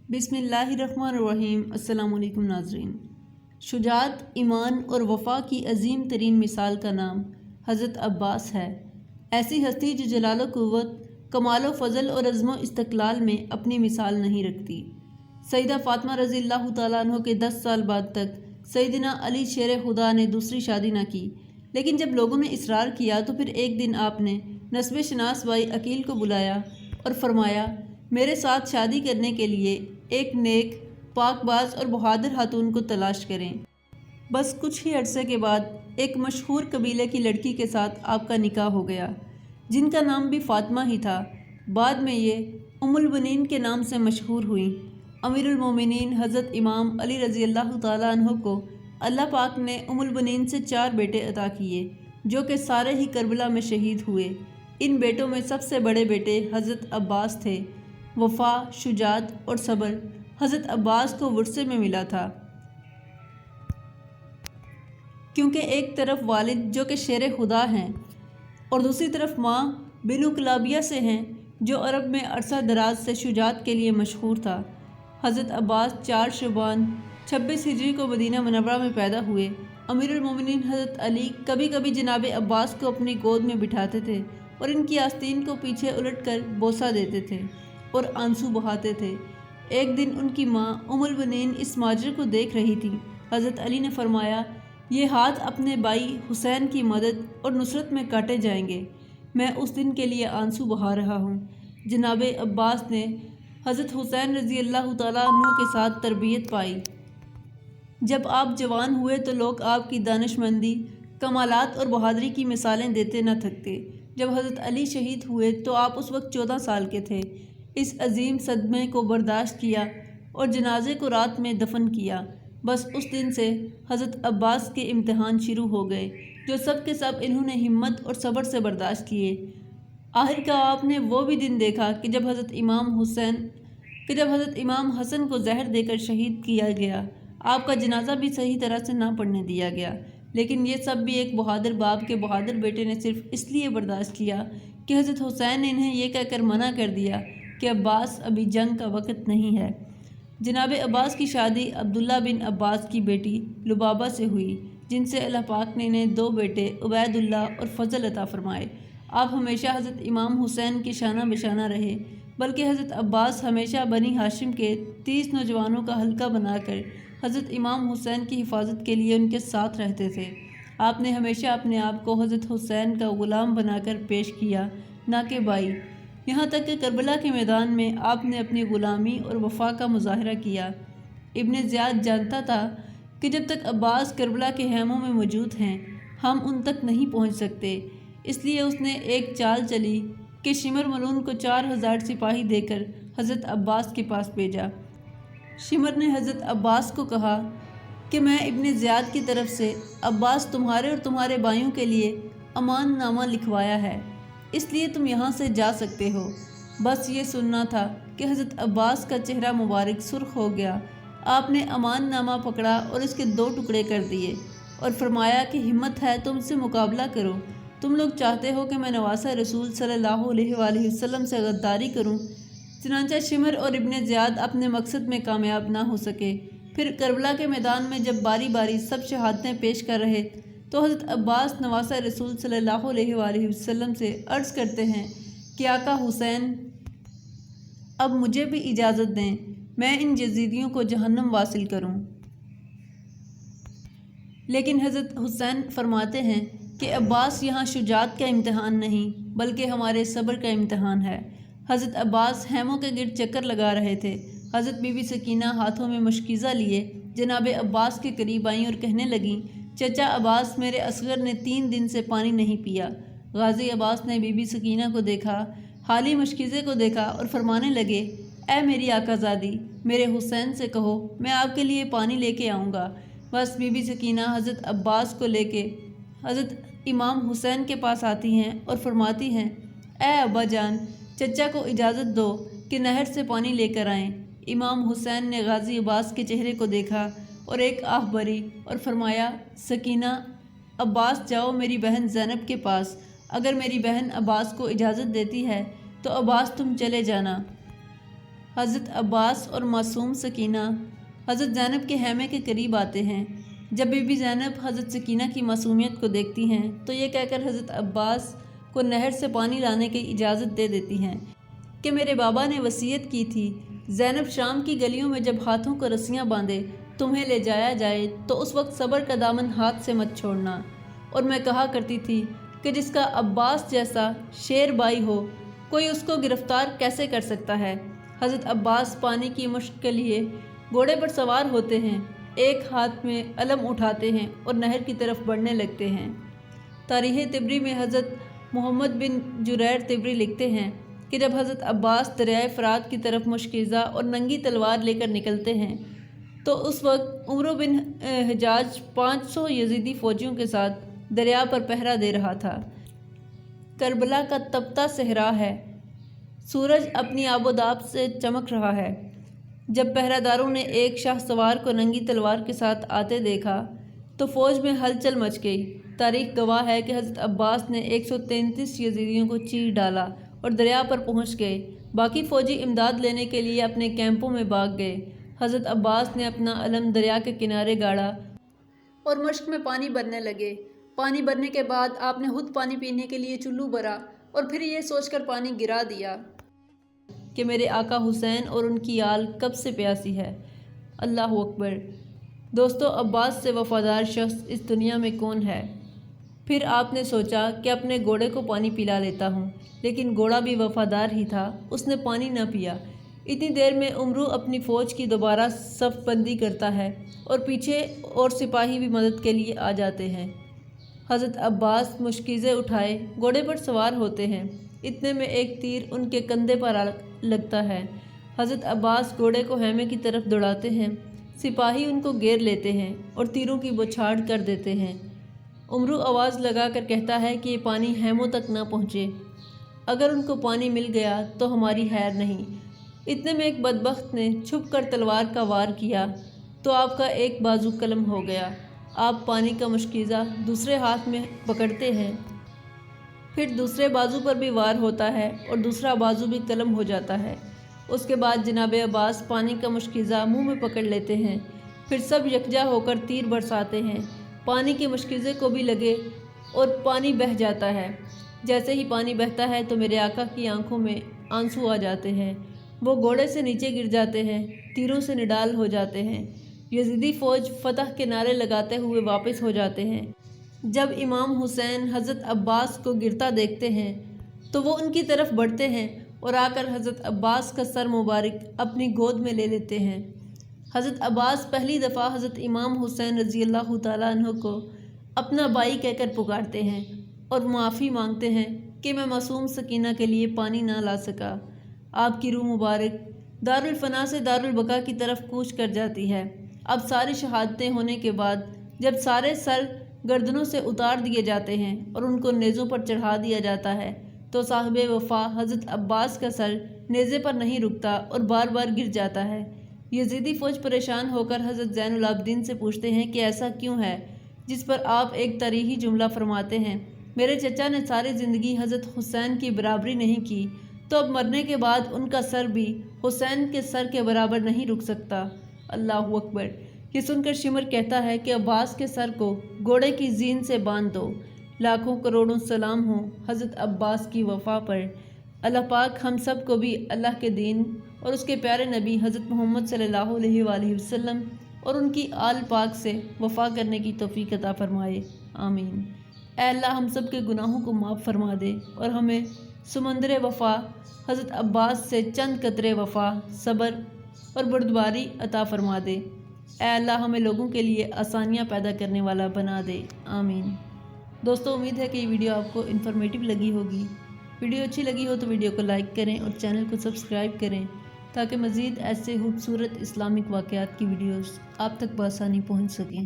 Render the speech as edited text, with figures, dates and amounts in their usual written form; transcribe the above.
بسم اللہ الرحمن الرحیم۔ السلام علیکم ناظرین۔ شجاعت، ایمان اور وفا کی عظیم ترین مثال کا نام حضرت عباس ہے۔ ایسی ہستی جو جلال و قوت، کمال و فضل اور عزم و استقلال میں اپنی مثال نہیں رکھتی۔ سیدہ فاطمہ رضی اللہ تعالیٰ عنہ کے 10 سال بعد تک سیدنا علی شیر خدا نے دوسری شادی نہ کی، لیکن جب لوگوں نے اصرار کیا تو پھر ایک دن آپ نے نسب شناس بھائی عقیل کو بلایا اور فرمایا، میرے ساتھ شادی کرنے کے لیے ایک نیک، پاک باز اور بہادر خاتون کو تلاش کریں۔ بس کچھ ہی عرصے کے بعد ایک مشہور قبیلے کی لڑکی کے ساتھ آپ کا نکاح ہو گیا، جن کا نام بھی فاطمہ ہی تھا۔ بعد میں یہ ام البنین کے نام سے مشہور ہوئیں۔ امیر المومنین حضرت امام علی رضی اللہ تعالیٰ عنہ کو اللہ پاک نے ام البنین سے 4 بیٹے عطا کیے، جو کہ سارے ہی کربلا میں شہید ہوئے۔ ان بیٹوں میں سب سے بڑے بیٹے حضرت عباس تھے۔ وفا، شجاعت اور صبر حضرت عباس کو ورثے میں ملا تھا، کیونکہ ایک طرف والد جو کہ شیر خدا ہیں اور دوسری طرف ماں بنو کلابیہ سے ہیں، جو عرب میں عرصہ دراز سے شجاعت کے لیے مشہور تھا۔ حضرت عباس 4 شعبان 26 ہجری کو مدینہ منورہ میں پیدا ہوئے۔ امیر المومنین حضرت علی کبھی کبھی جناب عباس کو اپنی گود میں بٹھاتے تھے اور ان کی آستین کو پیچھے الٹ کر بوسہ دیتے تھے اور آنسو بہاتے تھے۔ ایک دن ان کی ماں ام البنین اس ماجرے کو دیکھ رہی تھی۔ حضرت علی نے فرمایا، یہ ہاتھ اپنے بھائی حسین کی مدد اور نصرت میں کاٹے جائیں گے، میں اس دن کے لیے آنسو بہا رہا ہوں۔ جناب عباس نے حضرت حسین رضی اللہ تعالیٰ عنہ کے ساتھ تربیت پائی۔ جب آپ جوان ہوئے تو لوگ آپ کی دانش مندی، کمالات اور بہادری کی مثالیں دیتے نہ تھکتے۔ جب حضرت علی شہید ہوئے تو آپ اس وقت 14 سال کے تھے۔ اس عظیم صدمے کو برداشت کیا اور جنازے کو رات میں دفن کیا۔ بس اس دن سے حضرت عباس کے امتحان شروع ہو گئے، جو سب کے سب انہوں نے ہمت اور صبر سے برداشت کیے۔ آخر کار آپ نے وہ بھی دن دیکھا کہ جب حضرت امام حسن کو زہر دے کر شہید کیا گیا۔ آپ کا جنازہ بھی صحیح طرح سے نہ پڑھنے دیا گیا، لیکن یہ سب بھی ایک بہادر باپ کے بہادر بیٹے نے صرف اس لیے برداشت کیا کہ حضرت حسین نے انہیں یہ کہہ کر منع کر دیا کہ عباس، ابھی جنگ کا وقت نہیں ہے۔ جناب عباس کی شادی عبداللہ بن عباس کی بیٹی لبابہ سے ہوئی، جن سے اللہ پاک نے انہیں 2 بیٹے عبید اللہ اور فضل عطا فرمائے۔ آپ ہمیشہ حضرت امام حسین کی شانہ بشانہ رہے، بلکہ حضرت عباس ہمیشہ بنی ہاشم کے 30 نوجوانوں کا حلقہ بنا کر حضرت امام حسین کی حفاظت کے لیے ان کے ساتھ رہتے تھے۔ آپ نے ہمیشہ اپنے آپ کو حضرت حسین کا غلام بنا کر پیش کیا، نہ کہ بھائی، یہاں تک کہ کربلا کے میدان میں آپ نے اپنی غلامی اور وفا کا مظاہرہ کیا۔ ابن زیاد جانتا تھا کہ جب تک عباس کربلا کے خیموں میں موجود ہیں، ہم ان تک نہیں پہنچ سکتے۔ اس لیے اس نے ایک چال چلی کہ شمر ملون کو 4000 سپاہی دے کر حضرت عباس کے پاس بھیجا۔ شمر نے حضرت عباس کو کہا کہ میں ابن زیاد کی طرف سے عباس تمہارے اور تمہارے بھائیوں کے لیے امان نامہ لکھوایا ہے، اس لیے تم یہاں سے جا سکتے ہو۔ بس یہ سننا تھا کہ حضرت عباس کا چہرہ مبارک سرخ ہو گیا۔ آپ نے امان نامہ پکڑا اور اس کے 2 ٹکڑے کر دیے اور فرمایا کہ ہمت ہے تو مجھ سے مقابلہ کرو۔ تم لوگ چاہتے ہو کہ میں نواسہ رسول صلی اللہ علیہ وآلہ وسلم سے غداری کروں۔ چنانچہ شمر اور ابن زیاد اپنے مقصد میں کامیاب نہ ہو سکے۔ پھر کربلا کے میدان میں جب باری باری سب شہادتیں پیش کر رہے تو حضرت عباس نواسہ رسول صلی اللہ علیہ وآلہ وسلم سے عرض کرتے ہیں کہ آقا حسین، اب مجھے بھی اجازت دیں، میں ان یزیدیوں کو جہنم واصل کروں۔ لیکن حضرت حسین فرماتے ہیں کہ عباس، یہاں شجاعت کا امتحان نہیں بلکہ ہمارے صبر کا امتحان ہے۔ حضرت عباس خیموں کے گرد چکر لگا رہے تھے۔ حضرت بی بی سکینہ ہاتھوں میں مشکیزہ لیے جناب عباس کے قریب آئیں اور کہنے لگیں، چچا عباس، میرے اصغر نے 3 دن سے پانی نہیں پیا۔ غازی عباس نے بی بی سکینہ کو دیکھا، حالی مشکیزے کو دیکھا اور فرمانے لگے، اے میری آقا زادی، میرے حسین سے کہو میں آپ کے لیے پانی لے کے آؤں گا۔ بس بی بی سکینہ حضرت عباس کو لے کے حضرت امام حسین کے پاس آتی ہیں اور فرماتی ہیں، اے ابا جان، چچا کو اجازت دو کہ نہر سے پانی لے کر آئیں۔ امام حسین نے غازی عباس کے چہرے کو دیکھا اور ایک آہ بھری اور فرمایا، سکینہ، عباس جاؤ میری بہن زینب کے پاس، اگر میری بہن عباس کو اجازت دیتی ہے تو عباس تم چلے جانا۔ حضرت عباس اور معصوم سکینہ حضرت زینب کے خیمے کے قریب آتے ہیں۔ جب بی بی زینب حضرت سکینہ کی معصومیت کو دیکھتی ہیں تو یہ کہہ کر حضرت عباس کو نہر سے پانی لانے کی اجازت دے دیتی ہیں کہ میرے بابا نے وصیت کی تھی، زینب شام کی گلیوں میں جب ہاتھوں کو رسیاں باندھے تمہیں لے جایا جائے تو اس وقت صبر کا دامن ہاتھ سے مت چھوڑنا، اور میں کہا کرتی تھی کہ جس کا عباس جیسا شیر بائی ہو کوئی اس کو گرفتار کیسے کر سکتا ہے۔ حضرت عباس پانی کی مشق کے لیے گھوڑے پر سوار ہوتے ہیں، ایک ہاتھ میں علم اٹھاتے ہیں اور نہر کی طرف بڑھنے لگتے ہیں۔ تاریخ طبری میں حضرت محمد بن جریر طبری لکھتے ہیں کہ جب حضرت عباس دریائے فرات کی طرف مشکیزہ اور ننگی تلوار لے کر نکلتے ہیں تو اس وقت عمرو بن حجاج 500 یزیدی فوجیوں کے ساتھ دریا پر پہرا دے رہا تھا۔ کربلا کا تپتا صحرا ہے، سورج اپنی آب و تاب سے چمک رہا ہے۔ جب پہرہ داروں نے ایک شاہ سوار کو ننگی تلوار کے ساتھ آتے دیکھا تو فوج میں ہلچل مچ گئی۔ تاریخ گواہ ہے کہ حضرت عباس نے 133 یزیدیوں کو چیر ڈالا اور دریا پر پہنچ گئے۔ باقی فوجی امداد لینے کے لیے اپنے کیمپوں میں بھاگ گئے۔ حضرت عباس نے اپنا علم دریا کے کنارے گاڑا اور مشک میں پانی بھرنے لگے۔ پانی بھرنے کے بعد آپ نے خود پانی پینے کے لیے چلو بھرا اور پھر یہ سوچ کر پانی گرا دیا کہ میرے آقا حسین اور ان کی آل کب سے پیاسی ہے۔ اللہ اکبر۔ دوستو، عباس سے وفادار شخص اس دنیا میں کون ہے؟ پھر آپ نے سوچا کہ اپنے گھوڑے کو پانی پلا لیتا ہوں، لیکن گھوڑا بھی وفادار ہی تھا، اس نے پانی نہ پیا۔ اتنی دیر میں عمرو اپنی فوج کی دوبارہ صف بندی کرتا ہے اور پیچھے اور سپاہی بھی مدد کے لیے آ جاتے ہیں۔ حضرت عباس مشکیزیں اٹھائے گھوڑے پر سوار ہوتے ہیں، اتنے میں ایک تیر ان کے کندھے پر لگتا ہے۔ حضرت عباس گھوڑے کو خیمے کی طرف دوڑاتے ہیں، سپاہی ان کو گھیر لیتے ہیں اور تیروں کی بوچھاڑ کر دیتے ہیں۔ عمرو آواز لگا کر کہتا ہے کہ یہ پانی خیموں تک نہ پہنچے، اگر ان کو پانی مل گیا تو ہماری خیر نہیں۔ اتنے میں ایک بدبخت نے چھپ کر تلوار کا وار کیا تو آپ کا ایک بازو قلم ہو گیا۔ آپ پانی کا مشکیزہ دوسرے ہاتھ میں پکڑتے ہیں، پھر دوسرے بازو پر بھی وار ہوتا ہے اور دوسرا بازو بھی قلم ہو جاتا ہے۔ اس کے بعد جناب عباس پانی کا مشکیزہ منہ میں پکڑ لیتے ہیں، پھر سب یکجا ہو کر تیر برساتے ہیں۔ پانی کے مشکیزے کو بھی لگے اور پانی بہہ جاتا ہے۔ جیسے ہی پانی بہتا ہے تو میرے آقا کی آنکھوں میں آنسو آ جاتے ہیں، وہ گھوڑے سے نیچے گر جاتے ہیں، تیروں سے نڈال ہو جاتے ہیں۔ یزیدی فوج فتح کے نعرے لگاتے ہوئے واپس ہو جاتے ہیں۔ جب امام حسین حضرت عباس کو گرتا دیکھتے ہیں تو وہ ان کی طرف بڑھتے ہیں اور آ کر حضرت عباس کا سر مبارک اپنی گود میں لے لیتے ہیں۔ حضرت عباس پہلی دفعہ حضرت امام حسین رضی اللہ تعالیٰ عنہ کو اپنا بھائی کہہ کر پکارتے ہیں اور معافی مانگتے ہیں کہ میں معصوم سکینہ کے لیے پانی نہ لا سکا۔ آپ کی روح مبارک دارالفنا سے دارالبقا کی طرف کوچ کر جاتی ہے۔ اب ساری شہادتیں ہونے کے بعد جب سارے سر گردنوں سے اتار دیے جاتے ہیں اور ان کو نیزوں پر چڑھا دیا جاتا ہے تو صاحب وفا حضرت عباس کا سر نیزے پر نہیں رکتا اور بار بار گر جاتا ہے۔ یزیدی فوج پریشان ہو کر حضرت زین العابدین سے پوچھتے ہیں کہ ایسا کیوں ہے، جس پر آپ ایک تاریخی جملہ فرماتے ہیں، میرے چچا نے ساری زندگی حضرت حسین کی برابری نہیں کی تو اب مرنے کے بعد ان کا سر بھی حسین کے سر کے برابر نہیں رک سکتا۔ اللہ اکبر۔ یہ سن کر شمر کہتا ہے کہ عباس کے سر کو گھوڑے کی زین سے باندھ دو۔ لاکھوں کروڑوں سلام ہوں حضرت عباس کی وفا پر۔ اللہ پاک ہم سب کو بھی اللہ کے دین اور اس کے پیارے نبی حضرت محمد صلی اللہ علیہ وآلہ وسلم اور ان کی آل پاک سے وفا کرنے کی توفیق عطا فرمائے، آمین۔ اے اللہ ہم سب کے گناہوں کو معاف فرما دے اور ہمیں سمندر وفا حضرت عباس سے چند قطرے وفا، صبر اور بردباری عطا فرما دے۔ اے اللہ ہمیں لوگوں کے لیے آسانیاں پیدا کرنے والا بنا دے، آمین۔ دوستو، امید ہے کہ یہ ویڈیو آپ کو انفارمیٹیو لگی ہوگی۔ ویڈیو اچھی لگی ہو تو ویڈیو کو لائک کریں اور چینل کو سبسکرائب کریں تاکہ مزید ایسے خوبصورت اسلامک واقعات کی ویڈیوز آپ تک بآسانی پہنچ سکیں۔